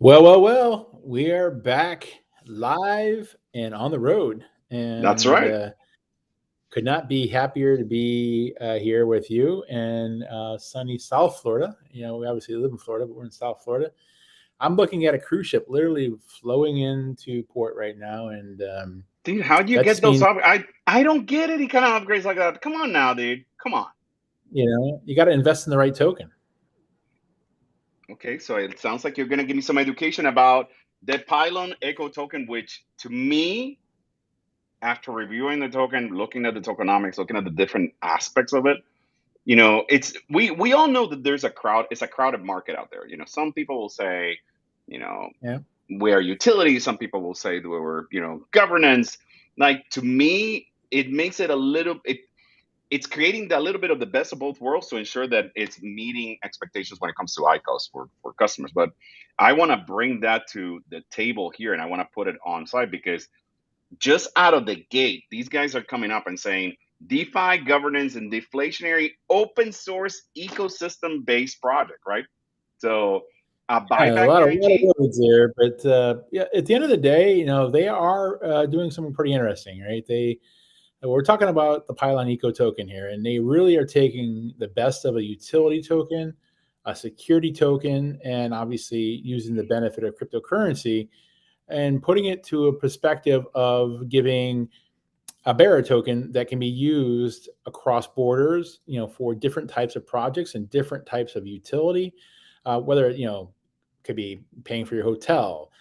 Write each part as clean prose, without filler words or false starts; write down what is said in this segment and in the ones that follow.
Well, we are back live and on the road, That's and right. could not be happier to be here with you in sunny South Florida. We obviously live in Florida, but we're in South Florida. I'm looking at a cruise ship literally flowing into port right now, and Dude, how do you that get just those means up? I don't get any kind of upgrades like that. Come on now, dude. Come on. you got to invest in the right token. Okay, so it sounds like you're gonna give me some education about the Pylon Eco Token, which to me, after reviewing the token, looking at the tokenomics, looking at the different aspects of it, it's we all know that it's a crowded market out there. Some people will say, you know, Yeah. we're utilities, some people will say that we're, governance. Like, to me, it makes it a little it's creating a little bit of the best of both worlds to ensure that it's meeting expectations when it comes to ICOs for customers. But I want to bring that to the table here, and I want to put it on site because just out of the gate, these guys are coming up and saying DeFi governance and deflationary open source ecosystem based project, right? So a Yeah, a buyback lot of guarantee. words there, but yeah, at the end of the day, they are doing something pretty interesting, right? We're talking about the Pylon Eco Token here, and they really are taking the best of a utility token, a security token, and obviously using the benefit of cryptocurrency and putting it to a perspective of giving a bearer token that can be used across borders, for different types of projects and different types of utility, whether could be paying for your hotel,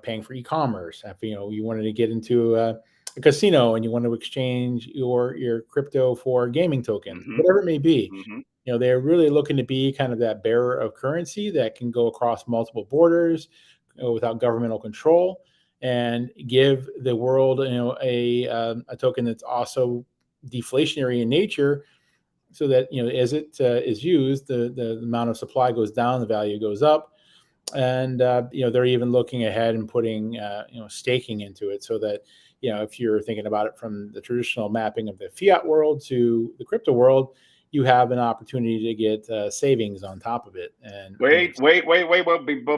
paying for e-commerce. If you wanted to get into a casino and you want to exchange your crypto for gaming tokens, Hmm. whatever it may be, Hmm. they're really looking to be kind of that bearer of currency that can go across multiple borders without governmental control and give the world a token that's also deflationary in nature, so that as it is used, the amount of supply goes down, the value goes up. And they're even looking ahead and putting staking into it, so that if you're thinking about it from the traditional mapping of the fiat world to the crypto world, you have an opportunity to get savings on top of it. And But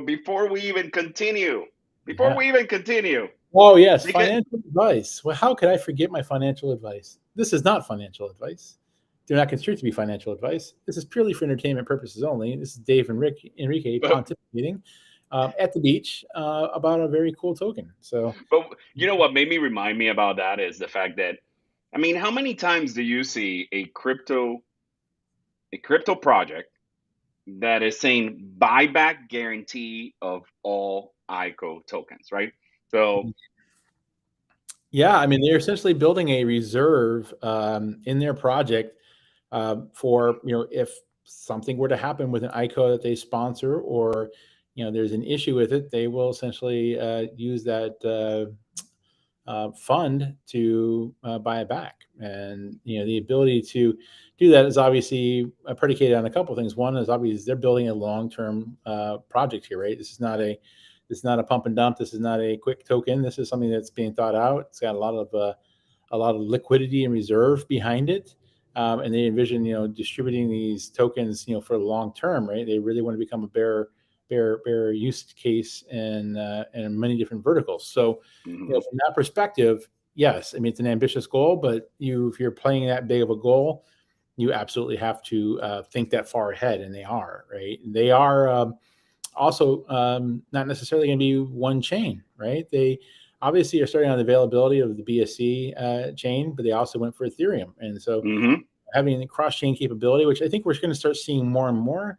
before we even continue, before yeah. we even continue, Oh, yes, because financial advice. Well, how could I forget my financial advice? This is not financial advice. Do not consider it to be financial advice. This is purely for entertainment purposes only. This is Dave and Enrique pontificating at the beach about a very cool token. So, but you know what made me remind me about that is the fact that, I mean, how many times do you see a crypto project that is saying buyback guarantee of all ICO tokens, right? So, yeah, I mean, they're essentially building a reserve in their project for, if something were to happen with an ICO that they sponsor, or there's an issue with it, they will essentially use that fund to buy it back. And the ability to do that is obviously predicated on a couple of things. One is obviously they're building a long-term project here, right? This is not a pump and dump. This is not a quick token. This is something that's being thought out. It's got a lot of liquidity and reserve behind it. And they envision, distributing these tokens, for the long term, right? They really want to become a bear use case in many different verticals. So, mhm. from that perspective, yes, I mean, it's an ambitious goal, but if you're playing that big of a goal, you absolutely have to think that far ahead, and they are, right. They are also not necessarily going to be one chain, right? They obviously are starting on the availability of the BSC chain, but they also went for Ethereum, and so Mhm. having the cross chain capability, which I think we're going to start seeing more and more.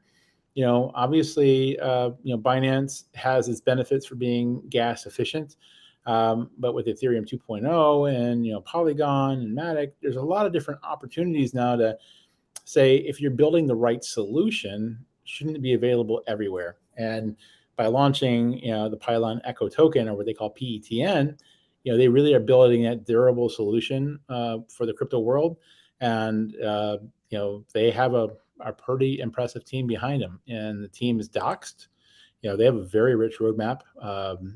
Obviously, Binance has its benefits for being gas efficient, but with Ethereum 2.0 and Polygon and Matic, there's a lot of different opportunities now to say, if you're building the right solution, shouldn't it be available everywhere? And by launching, the Pylon Eco Token, or what they call PETN, they really are building a durable solution for the crypto world, and they have a pretty impressive team behind them, and the team is doxed. They have a very rich roadmap.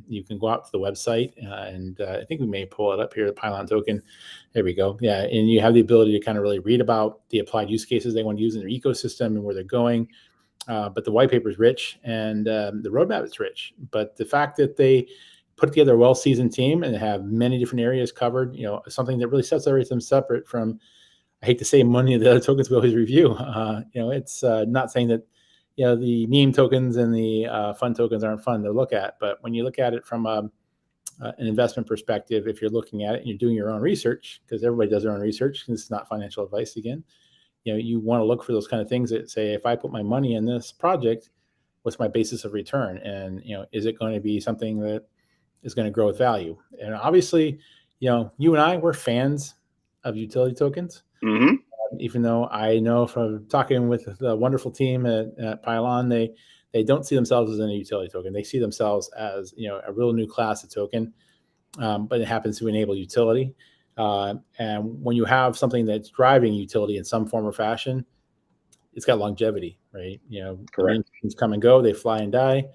You can go out to the website, and I think we may pull it up here, the Pylon token. There we go. Yeah, and you have the ability to kind of really read about the applied use cases they want to use in their ecosystem and where they're going. But the white paper is rich, and the roadmap is rich. But the fact that they put together a well-seasoned team and have many different areas covered, something that really separates them separate from, I hate to say, many of the other tokens we always review. It's not saying that the meme tokens and the fun tokens aren't fun to look at, but when you look at it from an investment perspective, if you're looking at it and you're doing your own research, because everybody does their own research, this is not financial advice again, you want to look for those kind of things that say, if I put my money in this project, what's my basis of return? And, is it going to be something that is going to grow with value? And obviously, you and I, we're fans of utility tokens. Mm-hmm. Even though I know from talking with the wonderful team at Pylon, they don't see themselves as a utility token. They see themselves as a real new class of token, but it happens to enable utility. And when you have something that's driving utility in some form or fashion, it's got longevity, right? Correct. Things come and go, they fly and die.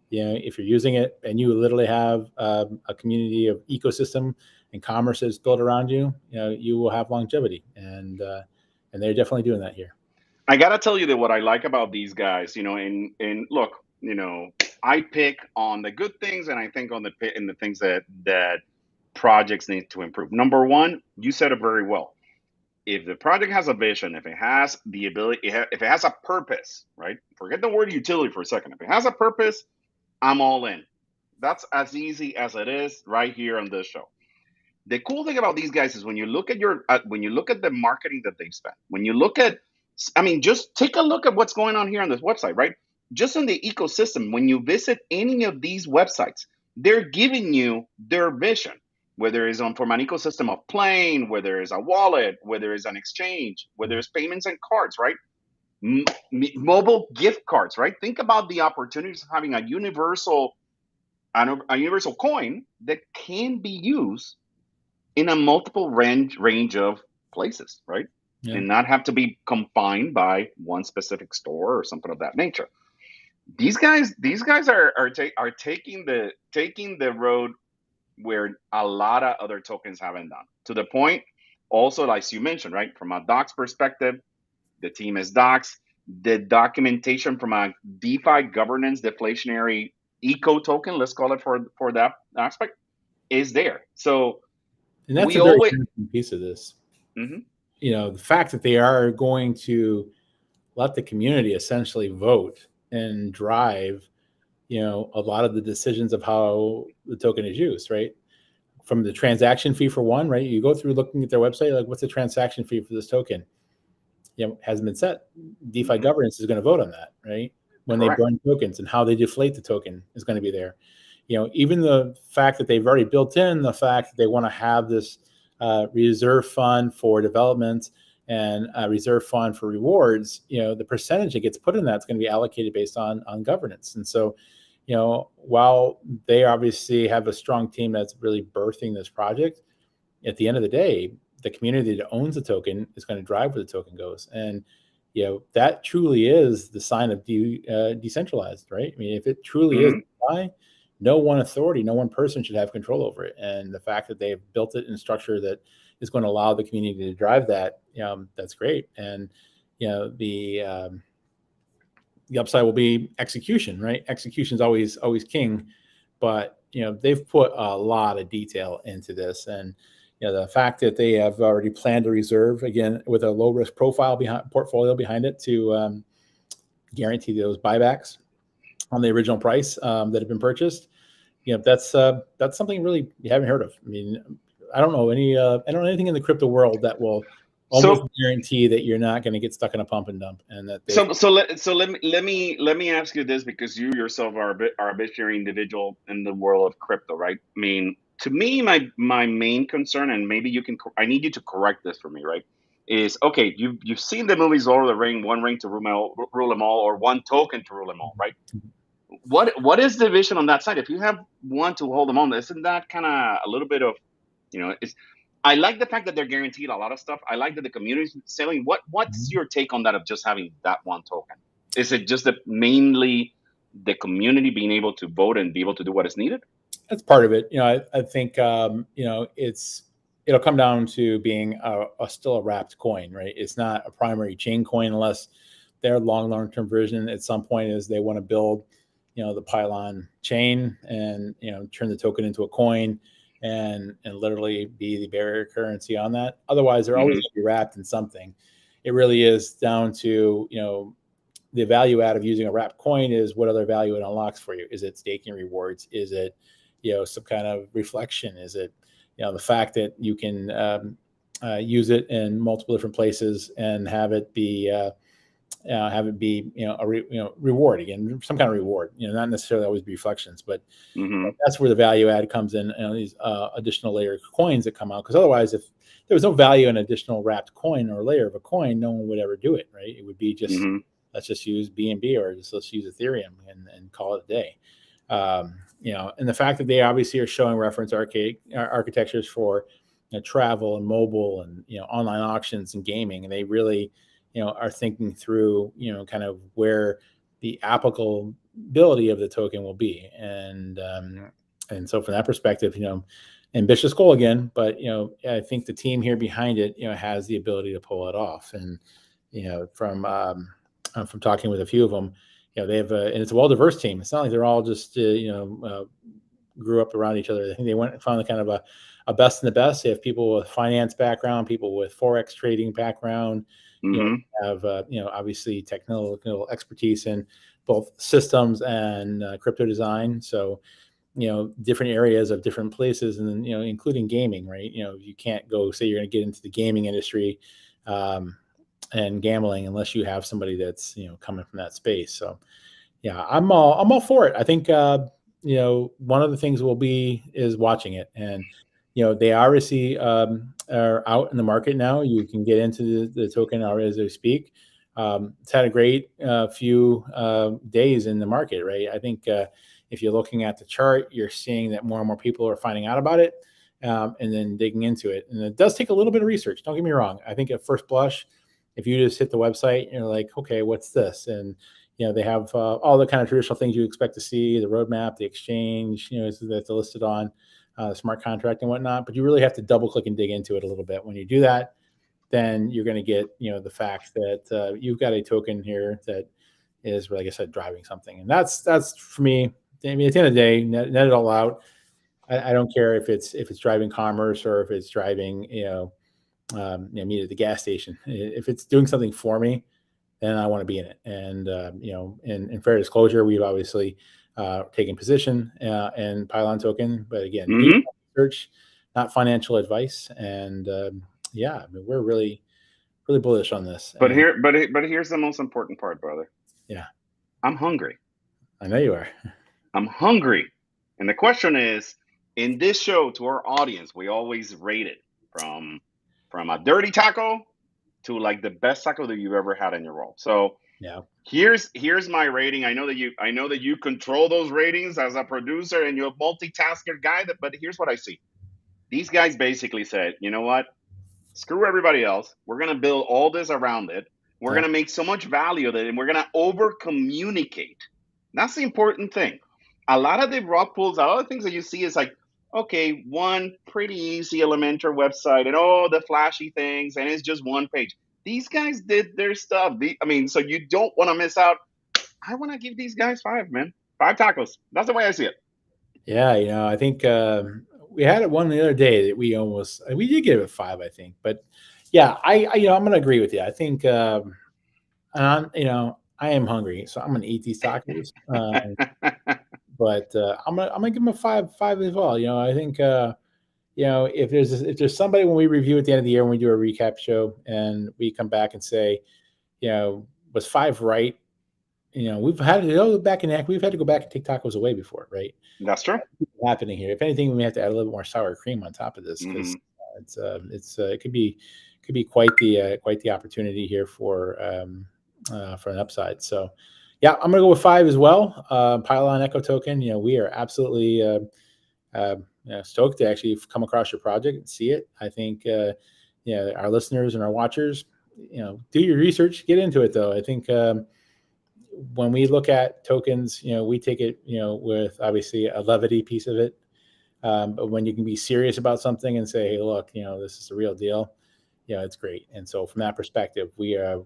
If you're using it and you literally have a community of ecosystem and commerce that's built around you, you will have longevity, and they're definitely doing that here. I gotta tell you that what I like about these guys, and look, I pick on the good things, and I think on the things that projects need to improve. Number one, you said it very well. If the project has a vision, if it has the ability, if it has a purpose, right? Forget the word utility for a second. If it has a purpose, I'm all in. That's as easy as it is right here on this show. The cool thing about these guys is when you look at the marketing that they've spent, when you look at, just take a look at what's going on here on this website, right? Just in the ecosystem, when you visit any of these websites, they're giving you their vision, whether it's from an ecosystem of plane, whether it's a wallet, whether it's an exchange, whether it's payments and cards, right? Mobile gift cards, right? Think about the opportunities of having a universal coin that can be used in a multiple range of places, right? Yeah. And not have to be confined by one specific store or something of that nature. These guys are taking the road where a lot of other tokens haven't done. To the point, also, like you mentioned, right? From a docs perspective, the team is docs. The documentation from a DeFi governance deflationary eco token, let's call it for that aspect, is there. So, and that's a very interesting piece of this. Mm-hmm. The fact that they are going to let the community essentially vote and drive, a lot of the decisions of how the token is used, right? From the transaction fee for one, right? You go through looking at their website, like, what's the transaction fee for this token? Hasn't been set. DeFi Mm-hmm. governance is going to vote on that, right? When Correct. They burn tokens, and how they deflate the token is going to be there. Even the fact that they've already built in the fact that they want to have this reserve fund for development and a reserve fund for rewards, the percentage that gets put in that is going to be allocated based on governance. And so, while they obviously have a strong team that's really birthing this project, at the end of the day, the community that owns the token is going to drive where the token goes. And, that truly is the sign of decentralized, right? I mean, if it truly Mm-hmm. is, no one authority, no one person should have control over it. And the fact that they've built it in a structure that is going to allow the community to drive that, that's great. And, the upside will be execution, right? Execution is always king, but they've put a lot of detail into this. And the fact that they have already planned a reserve, again, with a low risk profile portfolio behind it to guarantee those buybacks on the original price that have been purchased, that's something really you haven't heard of. I mean, I don't know anything in the crypto world that will almost guarantee that you're not going to get stuck in a pump and dump, and that let me ask you this, because you yourself are a visionary individual in the world of crypto, right? I mean, to me, my main concern, and maybe I need you to correct this for me, right? Is, okay, you've seen the movies Lord of the Ring, one ring to rule them all, or one token to rule them all, right? What is the vision on that side? If you have one to hold them on, isn't that kind of a little bit of, it's, I like the fact that they're guaranteed a lot of stuff. I like that the community's selling. What's Mhm. your take on that of just having that one token? Is it just that mainly the community being able to vote and be able to do what is needed? That's part of it. I think it'll come down to being still a wrapped coin, right? It's not a primary chain coin unless their long term version at some point is they want to build, the Pylon chain and turn the token into a coin and literally be the barrier currency on that. Otherwise, they're always Hmm. going to be wrapped in something. It really is down to the value add of using a wrapped coin is what other value it unlocks for you. Is it staking rewards? Is it some kind of reflection? Is it the fact that you can use it in multiple different places and have it be reward again, some kind of reward, not necessarily always be reflections, but Hmm. that's where the value add comes in, these additional layer coins that come out, because otherwise if there was no value in an additional wrapped coin or layer of a coin, no one would ever do it, right? It would be just, Hmm. let's just use BNB, or just let's use Ethereum and call it a day. And the fact that they obviously are showing reference architectures for travel and mobile and online auctions and gaming, and they really are thinking through kind of where the applicability of the token will be, and so from that perspective, ambitious goal again, but I think the team here behind it has the ability to pull it off. And from talking with a few of them, they have and it's a well-diverse team. It's not like they're all just grew up around each other. I think they went and found kind of a best in the best. They have people with finance background, people with forex trading background, Hmm. have obviously technical expertise in both systems and crypto design. So different areas of different places, and then including gaming, right? You can't go say you're going to get into the gaming industry um, and gambling unless you have somebody that's coming from that space. So yeah, I'm all for it. I think one of the things will be is watching it, and they obviously are out in the market now. You can get into the token already as they speak. It's had a great few days in the market, right? I think if you're looking at the chart, you're seeing that more and more people are finding out about it, and then digging into it. And it does take a little bit of research. Don't get me wrong. I think at first blush, if you just hit the website, you're like, okay, what's this? And they have all the kind of traditional things you expect to see: the roadmap, the exchange, that's listed on smart contract and whatnot. But you really have to double click and dig into it a little bit. When you do that, then you're going to get the fact that you've got a token here that is, like I said, driving something. And that's for me. I mean, at the end of the day, net it all out. I don't care if it's driving commerce or if it's driving me at the gas station. If it's doing something for me, then I want to be in it. And in fair disclosure, we've obviously taken position in Pylon token, but again, do Hmm. research, not financial advice. And yeah, I mean, we're really bullish on this. But And here's the most important part, brother. yeah, I'm hungry. I know you are. I'm hungry. And the question is, in this show, to our audience, we always rate it from a dirty taco to like the best taco that you've ever had in your roll. So Yeah, here's my rating. I know that you control those ratings as a producer and you're a multitasker guy. But here's what I see. These guys basically said, you know what? Screw everybody else. We're gonna build all this around it. We're yeah, gonna make so much value of it, and we're gonna over communicate. That's the important thing. A lot of the rug pulls, a lot of things that you see is like, okay, one pretty easy Elementor website, and all the flashy things, and it's just one page. These guys did their stuff. I mean, so you don't want to miss out. I want to give these guys five, man. Five tacos. That's the way I see it. yeah. I think we had it one the other day that we did give it 5, I think. But yeah, I'm going to agree with you. I think I am hungry, so I'm going to eat these tacos. But I'm gonna give them a five as well. I think if there's somebody when we review at the end of the year when we do a recap show and we come back and say, was 5 right? We've had to go back and we've had to go back and take tacos away before, right? That's true. Happening here. If anything, we may have to add a little bit more sour cream on top of this because Hmm. it could be quite the opportunity here for an upside. So Yeah, I'm gonna go with 5 as well. Pylon Eco Token. We are absolutely stoked to actually come across your project and see it. I think our listeners and our watchers, do your research, get into it though. I think when we look at tokens, we take it, with obviously a levity piece of it. But when you can be serious about something and say, hey, look, this is the real deal, it's great. And so from that perspective, we're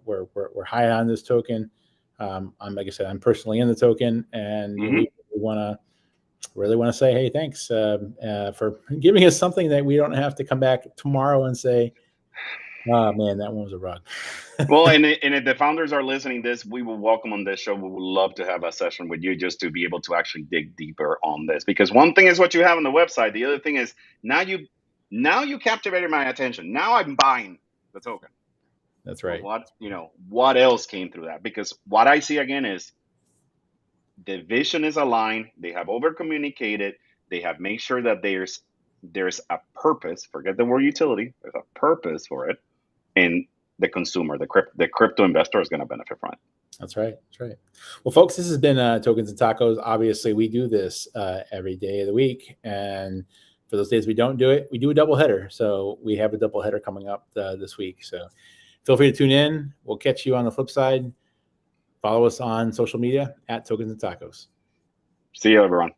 high on this token. I'm, like I said, I'm personally in the token, and we really want to say, hey, thanks for giving us something that we don't have to come back tomorrow and say, oh man, that one was a rug. Well, and if the founders are listening this, we will welcome on this show. We would love to have a session with you just to be able to actually dig deeper on this. Because one thing is what you have on the website. The other thing is now you captivated my attention. Now I'm buying the token. That's Well, right. what else came through that? Because what I see again is the vision is aligned. They have over communicated. They have made sure that there's a purpose. Forget the word utility. There's a purpose for it, and the consumer, the crypto investor, is going to benefit from it. That's right. That's right. Well, folks, this has been Tokens and Tacos. Obviously, we do this every day of the week, and for those days we don't do it, we do a double header. So we have a double header coming up this week. So feel free to tune in. We'll catch you on the flip side. Follow us on social media at Tokens and Tacos. See you, everyone.